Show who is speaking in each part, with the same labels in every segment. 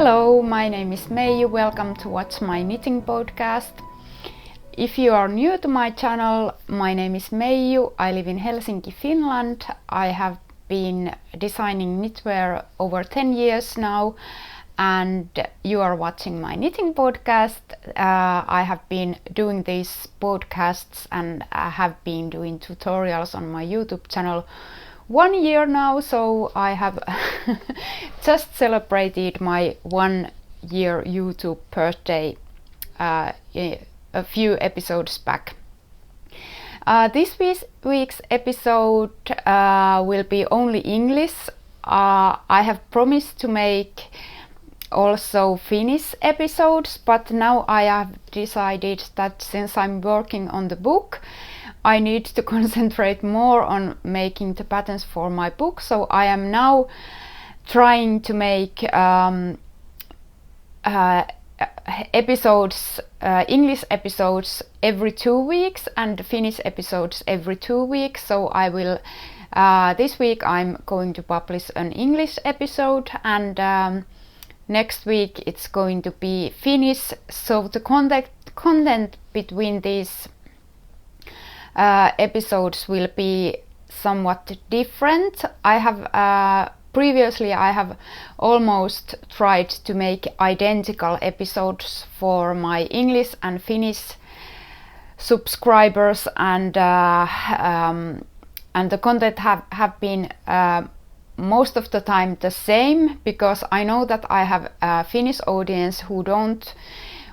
Speaker 1: Hello, my name is Meiju. Welcome to watch my knitting podcast. If you are new to my channel, my name is Meiju. I live in Helsinki, Finland. I have been designing knitwear over 10 years now, and you are watching my knitting podcast. I have been doing these podcasts and I have been doing tutorials on my YouTube channel 1 year now, so I have just celebrated my 1 year YouTube birthday a few episodes back. This week's episode will be only English. I have promised to make also Finnish episodes, but now I have decided that since I'm working on the book, I need to concentrate more on making the patterns for my book. So I am now trying to make episodes, English episodes every 2 weeks and Finnish episodes every 2 weeks. So I will, this week I'm going to publish an English episode, and next week it's going to be Finnish. So the content between these episodes will be somewhat different. I have previously almost tried to make identical episodes for my English and Finnish subscribers, and the content have been most of the time the same, because I know that I have a Finnish audience who don't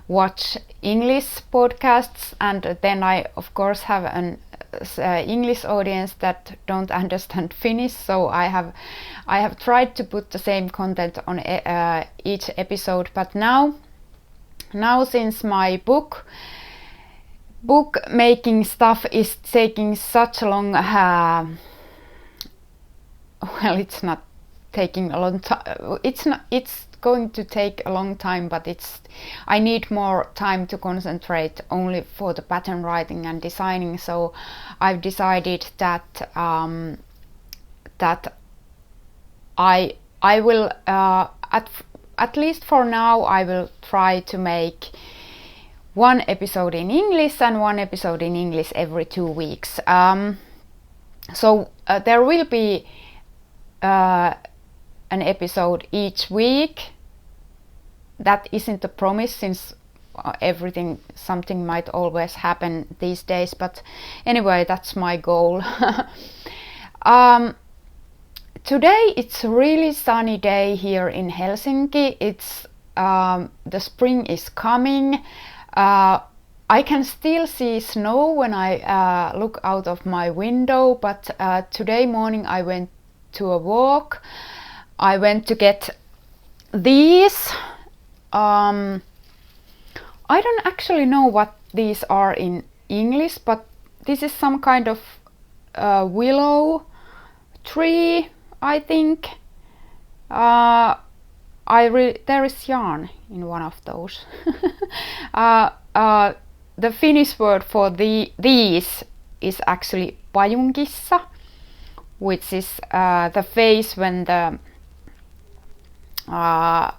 Speaker 1: watch English podcasts, and then I of course have an English audience that don't understand Finnish. So I have tried to put the same content on each episode, but now since my book making stuff is taking such a long well, it's not taking a long time. It's going to take a long time, but I need more time to concentrate only for the pattern writing and designing. So I've decided that I will at least for now I will try to make 1 episode in English and 1 episode in English every 2 weeks. So there will be an episode each week. That isn't a promise, since something might always happen these days, but anyway, that's my goal. Today it's a really sunny day here in Helsinki. It's the spring is coming. I can still see snow when I look out of my window, but today morning I went to a walk. I went to get these. I don't actually know what these are in English, but this is some kind of willow tree, I think. There is yarn in one of those. The Finnish word for these is actually pajunkissa, which is the phase when the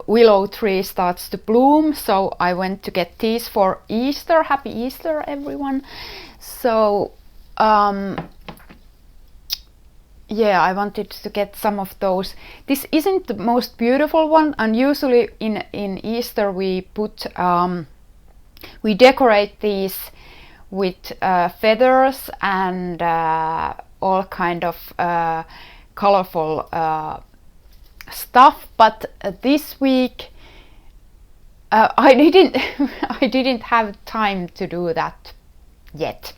Speaker 1: willow tree starts to bloom. So I went to get these for Easter. Happy Easter, everyone. So yeah, I wanted to get some of those. This isn't the most beautiful one, and usually in Easter we put we decorate these with feathers and all kind of colorful stuff, but this week I didn't have time to do that yet.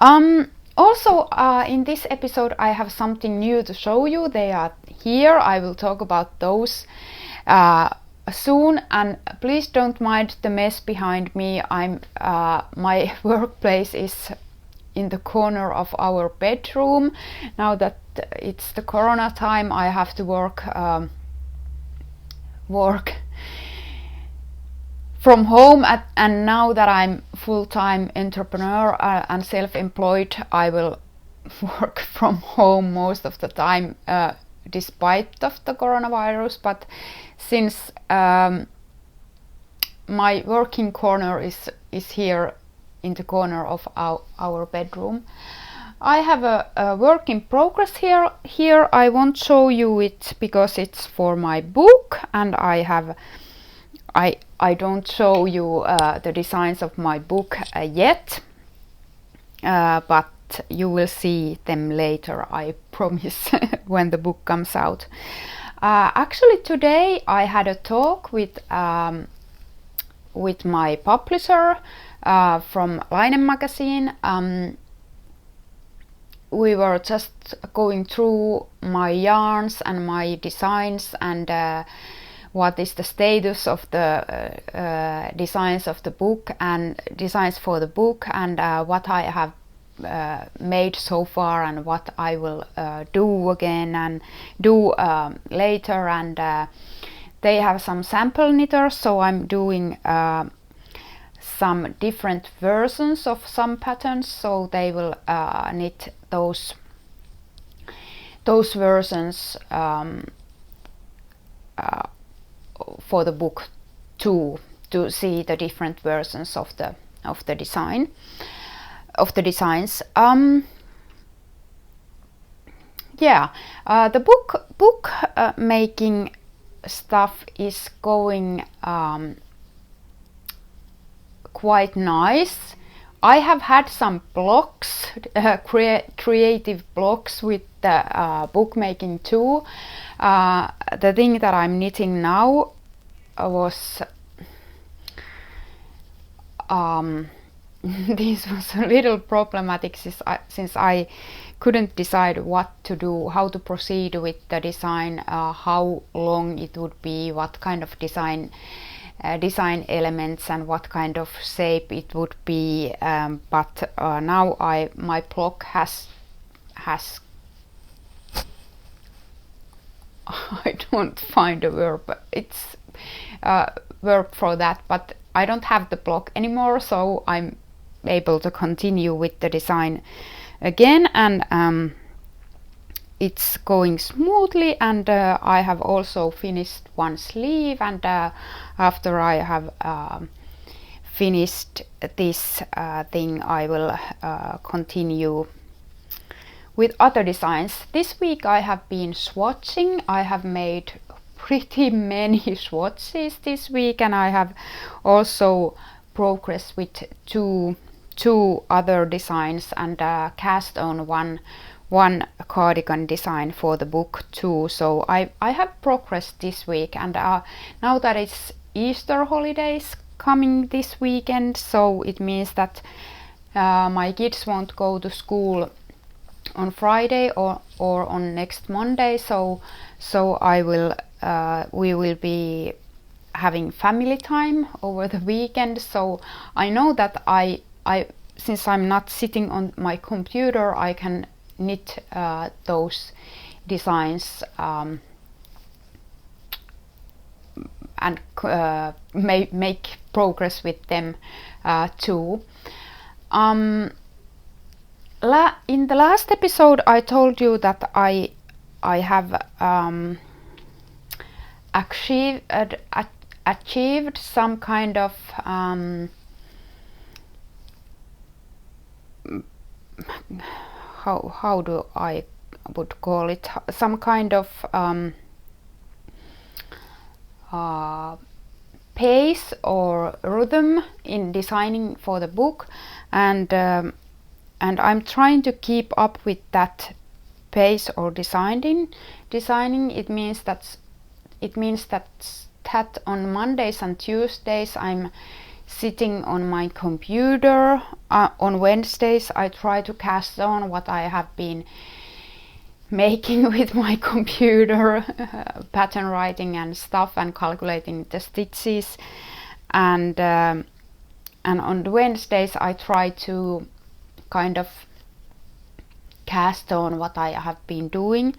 Speaker 1: Also, in this episode I have something new to show you. They are here. I will talk about those soon, and please don't mind the mess behind me. My workplace is in the corner of our bedroom. Now that it's the corona time, I have to work from home, and now that I'm full-time entrepreneur and self-employed, I will work from home most of the time despite of the coronavirus, but since my working corner is here in the corner of our bedroom, I have a work in progress here. Here I won't show you it because it's for my book, and I don't show you the designs of my book yet, but you will see them later, I promise, when the book comes out. Actually today I had a talk with my publisher from Lainen magazine. We were just going through my yarns and my designs and what is the status of the designs of the book and designs for the book, and what I have made so far and what I will do again and do later. And they have some sample knitters, so I'm doing some different versions of some patterns, so they will knit those versions for the book too, to see the different versions of the designs. The book making stuff is going quite nice. I have had some blocks, creative blocks with the bookmaking too. The thing that I'm knitting now was this was a little problematic since I couldn't decide what to do, how to proceed with the design, how long it would be, what kind of design elements and what kind of shape it would be, but now my block has I don't find a verb, it's a verb for that, but I don't have the block anymore, so I'm able to continue with the design again, and it's going smoothly, and I have also finished one sleeve, and after I have finished this thing, I will continue with other designs. This week I have been swatching. I have made pretty many swatches this week, and I have also progressed with two other designs and cast on one cardigan design for the book too. So I have progressed this week, and now that it's Easter holidays coming this weekend, so it means that my kids won't go to school on Friday or on next Monday, so I will we will be having family time over the weekend. So I know that I since I'm not sitting on my computer, I can knit those designs and make progress with them too. In the last episode I told you that I have achieved some kind of how do I would call it, some kind of pace or rhythm in designing for the book, and I'm trying to keep up with that pace or designing. It means that on Mondays and Tuesdays I'm sitting on my computer. On Wednesdays I try to cast on what I have been making with my computer, pattern writing and stuff, and calculating the stitches, and on the Wednesdays I try to kind of cast on what I have been doing,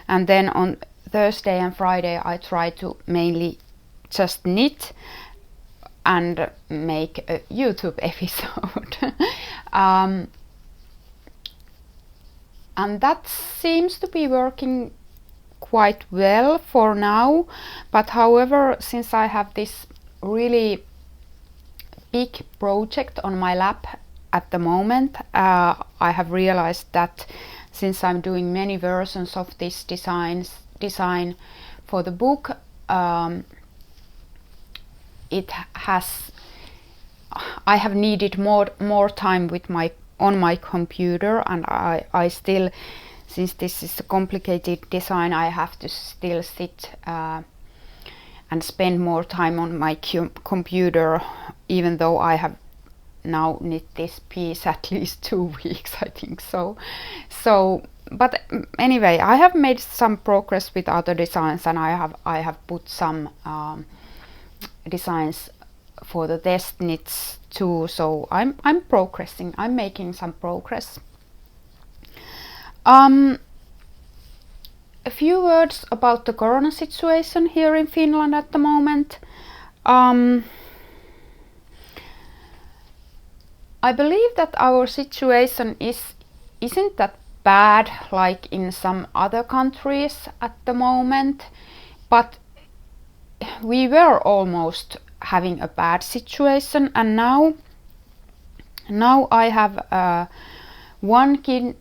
Speaker 1: and then on Thursday and Friday I try to mainly just knit and make a YouTube episode. And that seems to be working quite well for now, but however, since I have this really big project on my lap at the moment, I have realized that since I'm doing many versions of this design for the book, I have needed more time with on my computer, and I still, since this is a complicated design, I have to still sit and spend more time on my computer, even though I have now knit this piece at least 2 weeks, I think so. But anyway, I have made some progress with other designs, and I have put some designs for the test knits too. So I'm progressing. I'm making some progress. A few words about the corona situation here in Finland at the moment. I believe that our situation isn't that bad like in some other countries at the moment, but we were almost having a bad situation, and now I have one kid,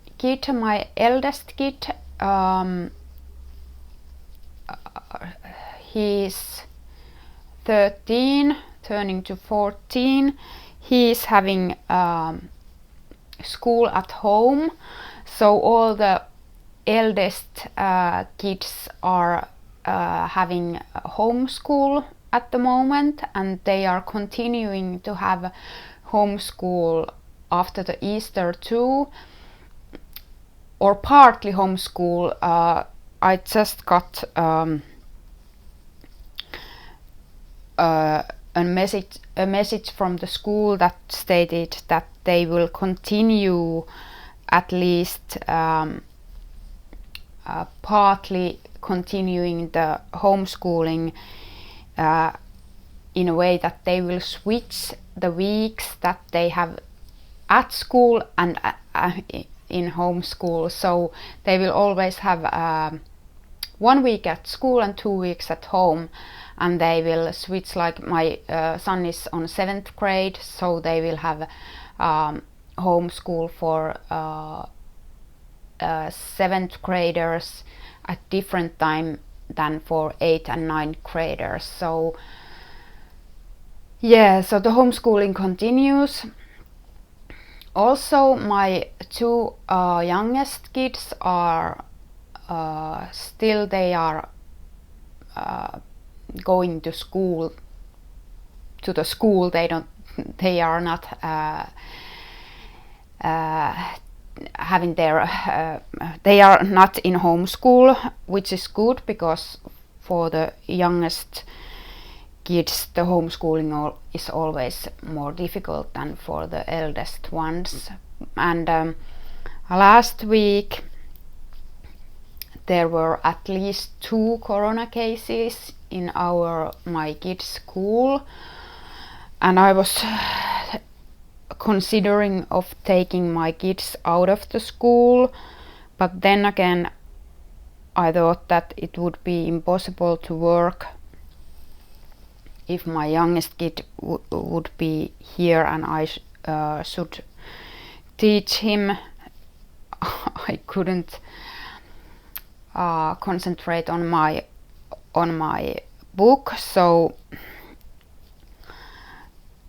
Speaker 1: my eldest kid. He's 13, turning to 14. He is having school at home, so all the eldest kids are having homeschool at the moment, and they are continuing to have homeschool after the Easter too, or partly homeschool. I just got a message from the school that stated that they will continue at least partly continuing the homeschooling in a way that they will switch the weeks that they have at school and in homeschool. So they will always have 1 week at school and 2 weeks at home, and they will switch. Like my son is on 7th grade, so they will have homeschool for 7th graders at different time than for 8th and 9th graders. So yeah, so the homeschooling continues. Also, my 2 youngest kids are still, they are going to school, they are not having their they are not in homeschool, which is good, because for the youngest kids the homeschooling is always more difficult than for the eldest ones. And last week there were at least 2 corona cases in my kids' school, and I was considering of taking my kids out of the school, but then again I thought that it would be impossible to work if my youngest kid would be here and I should teach him. I couldn't concentrate on my book, so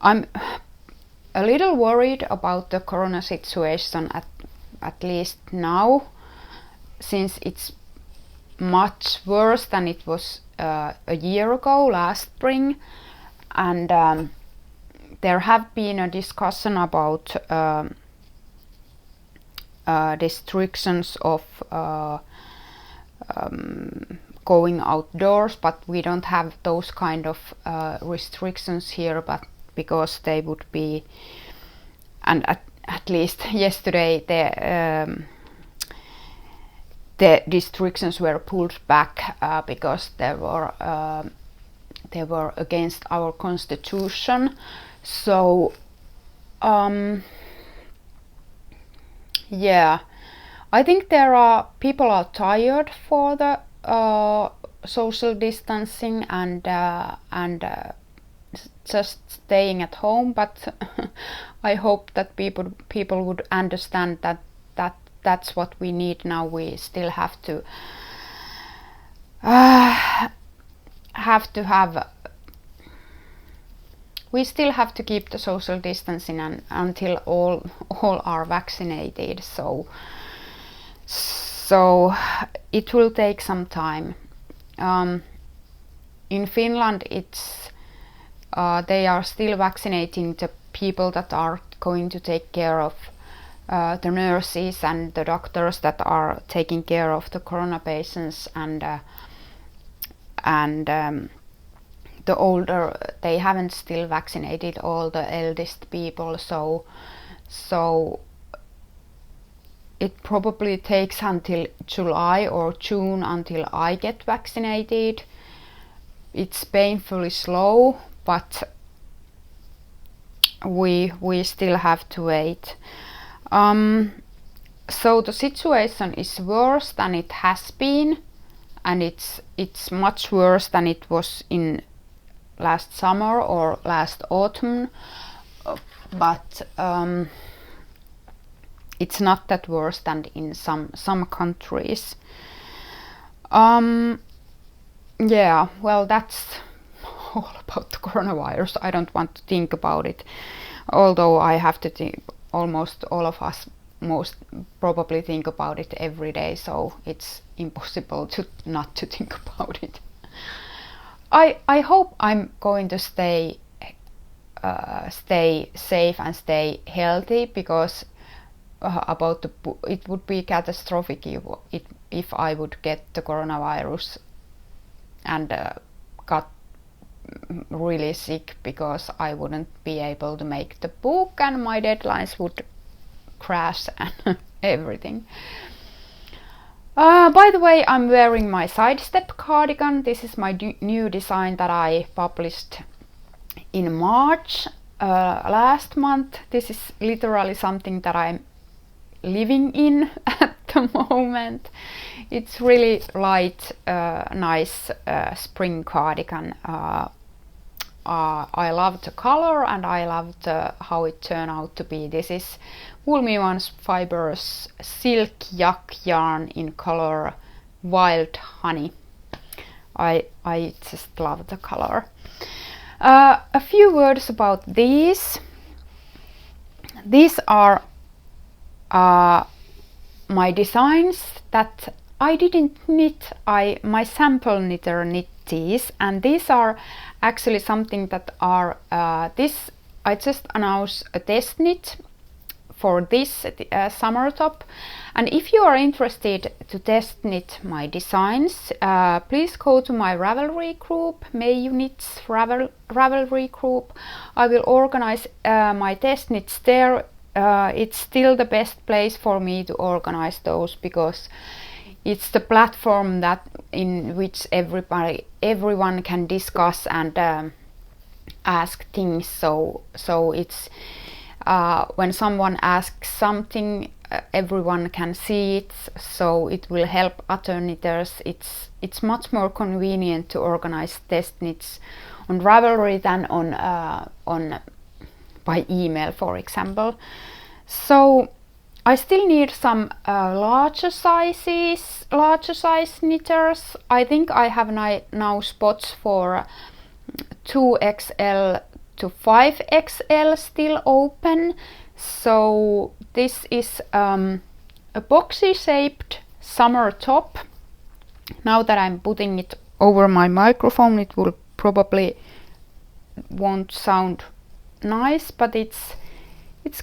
Speaker 1: I'm a little worried about the corona situation at least now, since it's much worse than it was a year ago, last spring. And there have been a discussion about restrictions of going outdoors, but we don't have those kind of restrictions here, but because they would be, and at least yesterday the restrictions were pulled back because they were against our constitution. So yeah, I think people are tired for the social distancing and just staying at home, but I hope that people would understand that that's what we need now. We still have to we still have to keep the social distancing until all are vaccinated. So it will take some time. In Finland, they are still vaccinating the people that are going to take care of the nurses and the doctors that are taking care of the corona patients, and the older, they haven't still vaccinated all the eldest people, so it probably takes until July or June until I get vaccinated. It's painfully slow, but we still have to wait. So the situation is worse than it has been, and it's much worse than it was in last summer or last autumn, but it's not that worse than in some countries. Yeah, well, that's all about the coronavirus. I don't want to think about it, although I have to think. Almost all of us most probably think about it every day, so it's impossible to not to think about it. I hope I'm going to stay safe and stay healthy, because it would be catastrophic if I would get the coronavirus and got really sick, because I wouldn't be able to make the book and my deadlines would crash and everything. By the way, I'm wearing my sidestep cardigan. This is my new design that I published in March last month. This is literally something that I'm living in at the moment. It's really light, nice spring cardigan. I love the color and I love how it turned out to be. This is Woolmyons Fibers Silk Yak yarn in color Wild Honey. I just love the color. A few words about these. These are my designs that I didn't knit. My sample knitter knit these, and these are actually something that are I just announced a test knit for this summer top, and if you are interested to test knit my designs, please go to my Ravelry group, Meiju Knits Ravelry group. I will organize my test knits there. It's still the best place for me to organize those, because it's the platform that in which everyone can discuss and ask things. So it's when someone asks something, everyone can see it. So it will help other knitters. It's much more convenient to organize test knits on Ravelry than on by email, for example. So I still need some larger size knitters. I think I have now spots for 2XL to 5XL still open. So this is a boxy shaped summer top. Now that I'm putting it over my microphone, it will probably won't sound nice, but it's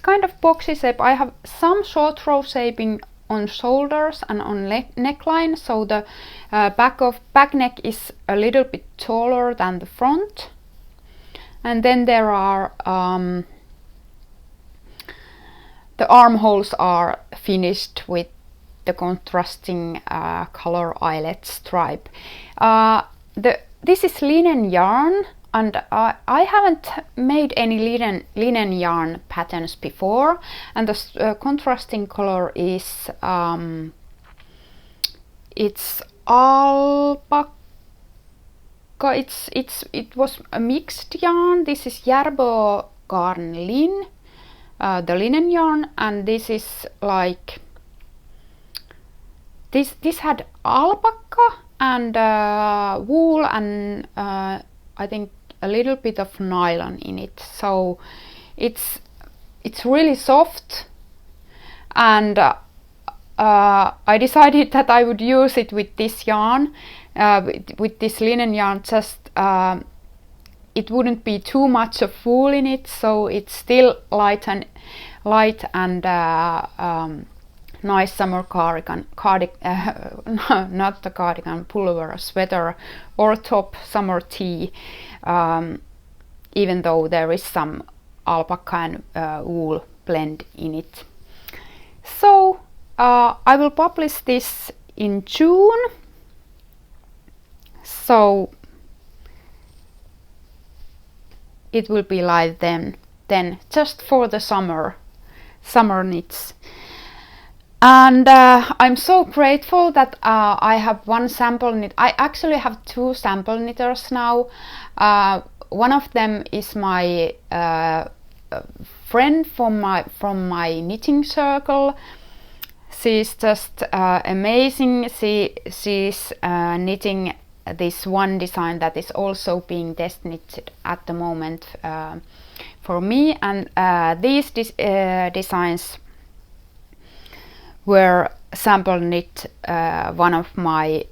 Speaker 1: kind of boxy shape. I have some short row shaping on shoulders and on neckline, so the back neck is a little bit taller than the front, and then there are the armholes are finished with the contrasting color eyelet stripe. This is linen yarn, and I haven't made any linen yarn patterns before, and the contrasting color is it's alpaca. It was a mixed yarn. This is Järbo Garn Lin, the linen yarn, and this is like this had alpaca and wool and I think a little bit of nylon in it. So it's really soft, and I decided that I would use it with this yarn, with this linen yarn. Just it wouldn't be too much of wool in it, so it's still light and nice summer cardigan, not the cardigan, pullover, sweater, or top, summer tee, even though there is some alpaca and wool blend in it. So I will publish this in June, so it will be live then just for the summer knits. And I'm so grateful that I have one sample knit. I actually have two sample knitters now. One of them is my friend from my knitting circle. She's just amazing. She's knitting this one design that is also being test knitted at the moment for me, and these designs were sample knit one of my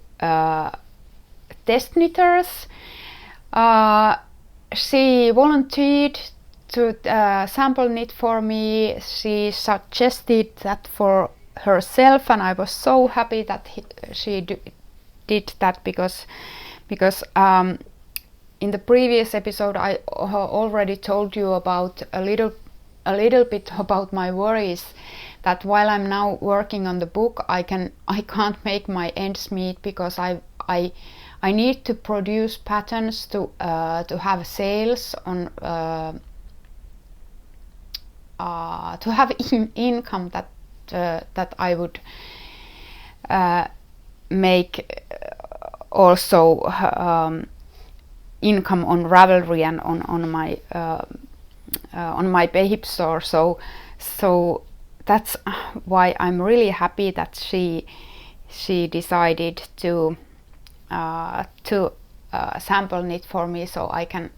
Speaker 1: test knitters. She volunteered to sample knit for me. She suggested that for herself, and I was so happy that she did that, because in the previous episode I already told you about a little bit about my worries, that while I'm now working on the book, I can't make my ends meet, because I need to produce patterns to have sales on, to have income that I would make also income on Ravelry and on my Payhip store. So that's why I'm really happy that she decided to sample knit for me, so I can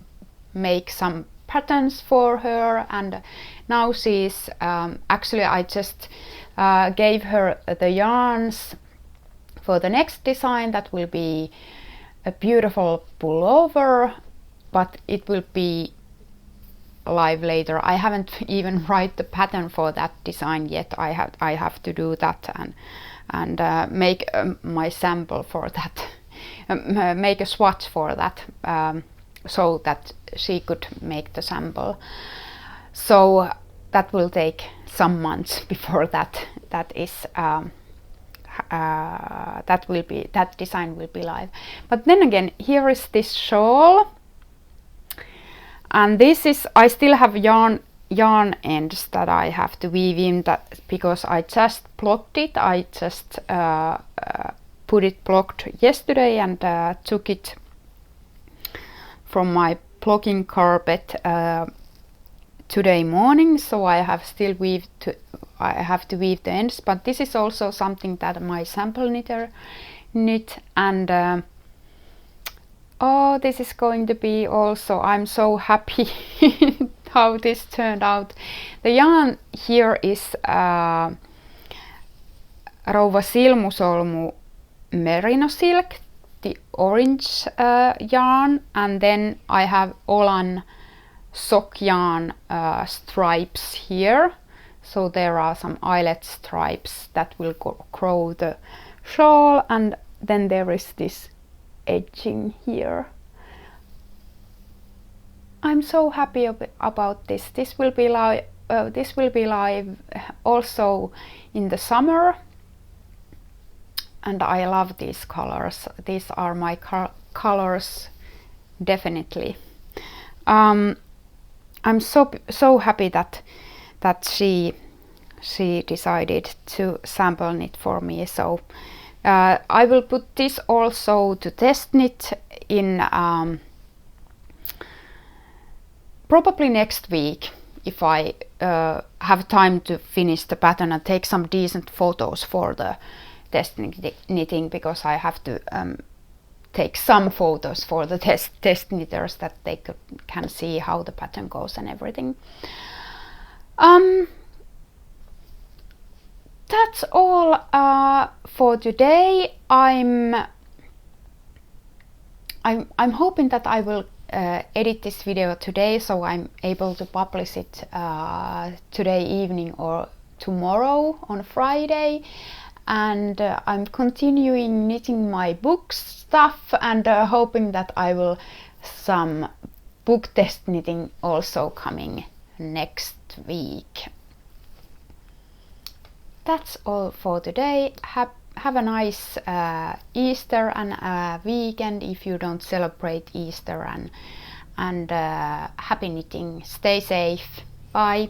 Speaker 1: make some patterns for her. And now she's actually, I just gave her the yarns for the next design. That will be a beautiful pullover, but it will be live later. I haven't even write the pattern for that design yet. I have to do that and make my sample for that, make a swatch for that, so that she could make the sample. So that will take some months before that is that design will be live. But then again, here is this shawl, and this is, I still have yarn ends that I have to weave in, that because I just blocked it. I just put it blocked yesterday and took it from my blocking carpet today morning, so I have still I have to weave the ends. But this is also something that my sample knitter knit, and oh, this is going to be also, I'm so happy how this turned out. The yarn here is Rouva Silmusolmu merino silk, the orange yarn, and then I have Olan sock yarn stripes here. So there are some eyelet stripes that will grow the shawl, and then there is this edging here. I'm so happy about this. This will be live. This will be live also in the summer, and I love these colors. These are my colors, definitely. I'm so happy that she decided to sample knit for me. So I will put this also to test knit in probably next week, if I have time to finish the pattern and take some decent photos for the test knitting, because I have to take some photos for the test knitters, that they can see how the pattern goes and everything. That's all for today. I'm hoping that I will edit this video today, so I'm able to publish it today evening or tomorrow on Friday. And I'm continuing knitting my book stuff, and hoping that I will some book test knitting also coming next week. That's all for today. Have a nice Easter and weekend if you don't celebrate Easter, and happy knitting. Stay safe. Bye.